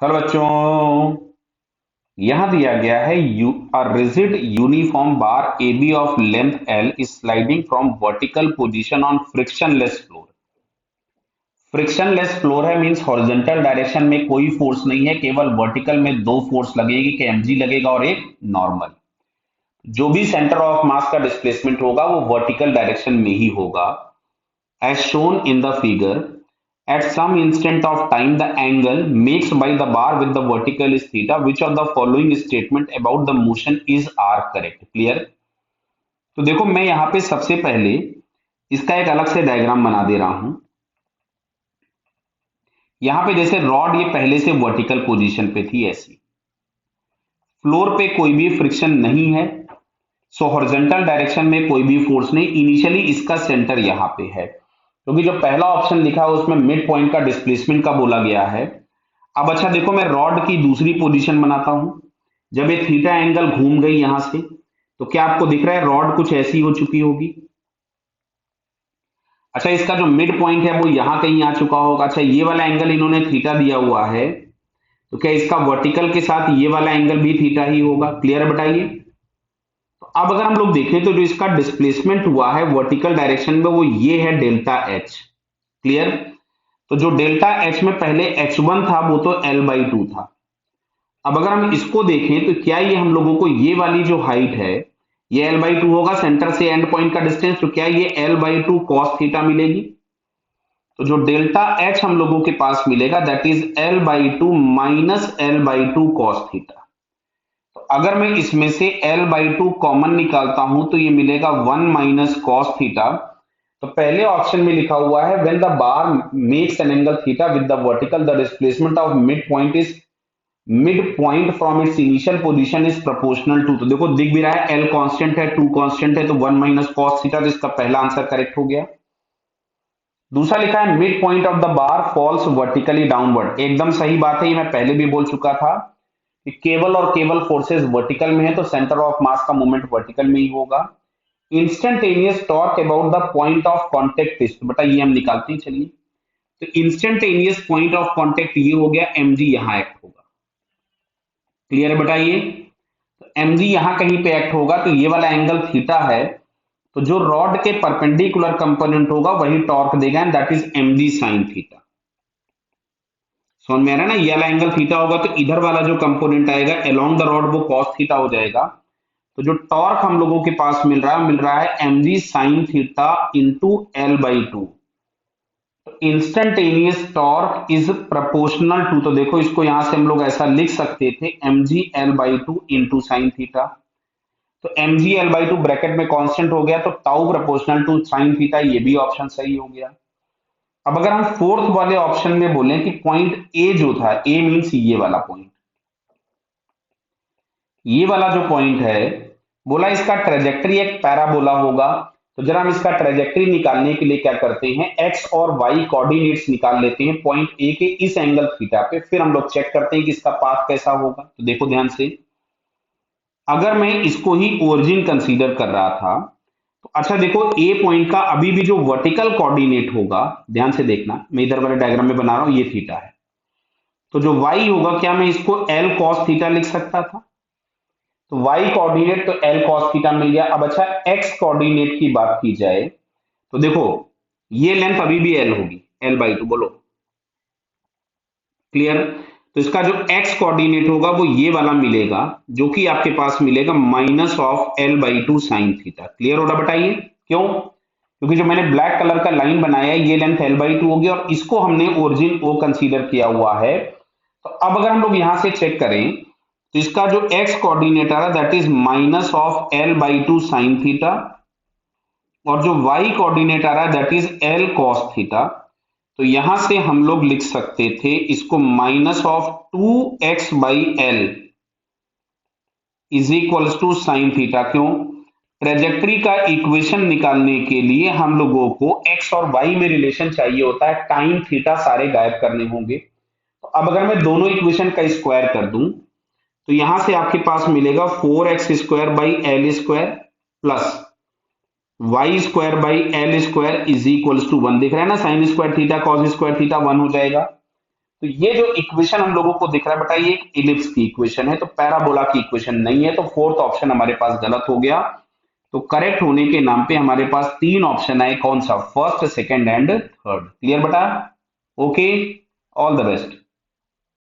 Hello बच्चों, यहां दिया गया है a rigid uniform bar AB of length L is sliding from vertical position on frictionless floor। Frictionless floor है means horizontal direction में कोई फोर्स नहीं है, केवल वर्टिकल में दो फोर्स लगेगी कि mg लगेगा और एक नॉर्मल। जो भी सेंटर ऑफ मास का डिस्प्लेसमेंट होगा वो वर्टिकल डायरेक्शन में ही होगा। As shown in the figure, at some instant of time, the angle makes by the bar with the vertical is theta. Which of the following statement about the motion is are correct? Clear? तो देखो मैं यहाँ पे सबसे पहले इसका एक अलग से डायग्राम बना दे रहा हूं। यहाँ पे जैसे रॉड ये पहले से वर्टिकल पोजीशन पे थी, ऐसी फ्लोर पे कोई भी फ्रिक्शन नहीं है, सो हॉरिजॉन्टल डायरेक्शन में कोई भी फोर्स नहीं। इनिशियली इसका सेंटर यहाँ पे है, क्योंकि जो पहला ऑप्शन लिखा है उसमें मिड पॉइंट का डिस्प्लेसमेंट का बोला गया है। अब अच्छा देखो, मैं रॉड की दूसरी पोजीशन बनाता हूं। जब ये थीटा एंगल घूम गई यहां से, तो क्या आपको दिख रहा है रॉड कुछ ऐसी हो चुकी होगी। अच्छा, इसका जो मिड पॉइंट है वो यहां कहीं आ चुका होगा। अच्छा, ये वाला एंगल इन्होंने थीटा दिया हुआ है, तो क्या इसका वर्टिकल के साथ ये वाला एंगल भी थीटा ही होगा। क्लियर बताइए। तो अब अगर हम लोग देखें तो जो इसका डिस्प्लेसमेंट हुआ है वर्टिकल डायरेक्शन में वो ये है डेल्टा एच। क्लियर। तो जो डेल्टा एच में पहले H1 था वो तो L/2 था। अब अगर हम इसको देखें तो क्या ये हम लोगों को ये वाली जो हाइट है ये L/2 होगा, सेंटर से एंड पॉइंट का डिस्टेंस, तो क्या ये L/2 कॉस थीटा मिलेगी। तो जो डेल्टा एच हम लोगों के पास मिलेगा that is L/2 minus L/2 cos theta. तो अगर मैं इसमें से L/2 कॉमन निकालता हूं तो ये मिलेगा 1 माइनस कॉस थीटा। तो पहले ऑप्शन में लिखा हुआ है when the bar makes an angle theta with the vertical the displacement of mid point from its initial position is proportional to. तो देखो दिख भी रहा है L कांस्टेंट है, 2 कांस्टेंट है, तो 1 माइनस कॉस थीटा, तो इसका पहला आंसर करेक्ट हो गया। दूसरा लिखा है mid point of the bar falls vertically downward. एकदम सही बात है, ये मैं पहले भी बोल चुका था कि केवल और केवल फोर्सेस वर्टिकल में है तो सेंटर ऑफ मास का मूवमेंट वर्टिकल में ही होगा। Instantaneous torque about the point of contact is, बेटा ये हम निकालते हैं, चलिए। तो इंस्टेंटेनियस पॉइंट ऑफ कांटेक्ट ये हो गया, mg यहां एक्ट होगा। क्लियर है बेटा ये। तो mg यहां कहीं पे एक्ट होगा, तो ये वाला एंगल थीटा है, तो जो रॉड के परपेंडिकुलर कंपोनेंट होगा वही टॉर्क देगा, and that is mg sin theta. समझ में आ रहा है ना, ये वाला एंगल थीटा होगा तो इधर वाला जो कंपोनेंट आएगा अलोंग द रॉड वो cos थीटा हो जाएगा। तो जो टॉर्क हम लोगों के पास मिल रहा है mg sin theta into L/2। Instantaneous torque is proportional to, तो देखो इसको यहां से हम लोग ऐसा लिख सकते थे mg L/2 into sine theta. तो mg L/2 ब्रैकेट में कांस्टेंट हो गया, तो tau proportional to sine theta, ये भी ऑप्शन सही हो गया। अब अगर हम फोर्थ वाले ऑप्शन में बोलें कि पॉइंट ए जो था, ए मींस ये वाला पॉइंट, ये वाला जो पॉइंट है, बोला इसका ट्रेजेक्टरी एक पैराबोला होगा। तो जरा हम इसका ट्रेजेक्टरी निकालने के लिए क्या करते हैं, एक्स और वाई कोऑर्डिनेट्स निकाल लेते हैं पॉइंट ए के इस एंगल थीटा पे, फिर हम लोग चेक करते हैं कि इसका पाथ कैसा होगा। तो देखो ध्यान से, अगर मैं इसको ही ओरिजिन कंसीडर कर रहा था, तो अच्छा देखो ए पॉइंट का अभी भी जो वर्टिकल कोऑर्डिनेट होगा, ध्यान से देखना, मैं इधर वाले डायग्राम में बना रहा हूं, ये थीटा है। तो जो वाई होगा, क्या मैं इसको एल कॉस थीटा लिख सकता था। तो y कोऑर्डिनेट तो l cos थीटा मिल गया। अब अच्छा x कोऑर्डिनेट की बात की जाए तो देखो ये लेंथ अभी भी l होगी, L/2, बोलो क्लियर। तो इसका जो x कोऑर्डिनेट होगा वो ये वाला मिलेगा, जो कि आपके पास मिलेगा minus of L/2 sine theta. Clear हो रहा, बताइए क्यों। क्योंकि जो मैंने ब्लैक कलर का लाइन बनाया है ये लेंथ L/2 होगी और इसको हमने ओरिजिन ओ कंसीडर किया हुआ है। तो अब अगर हम लोग यहां से चेक करें तो इसका जो x कोऑर्डिनेट आ रहा है that is minus of L/2 sine theta, और जो y कोऑर्डिनेट आ रहा है that is L cos theta. तो यहां से हम लोग लिख सकते थे इसको minus of 2x/L is equals to sine theta. क्यों, ट्रेजेक्टरी का इक्वेशन निकालने के लिए हम लोगों को x और y में रिलेशन चाहिए होता है, टाइम थीटा सारे गायब करने होंगे। तो अब अगर मैं दोनों इक्वेशन का स्क्वायर कर दूं तो यहां से आपके पास मिलेगा 4x² L² plus y² L² is equals to 1। दिख रहा है ना, sine square theta cos square theta 1 हो जाएगा। तो ये जो इक्वेशन हम लोगों को दिख रहा है बेटा, ये एक इलिप्स की इक्वेशन है, तो पैराबोला की इक्वेशन नहीं है, तो फोर्थ ऑप्शन हमारे पास गलत हो गया। तो करेक्ट होने के नाम पे हमारे पास तीन ऑप्शन आए, कौन सा, first, second and third. Clear बेटा? Okay, all the best.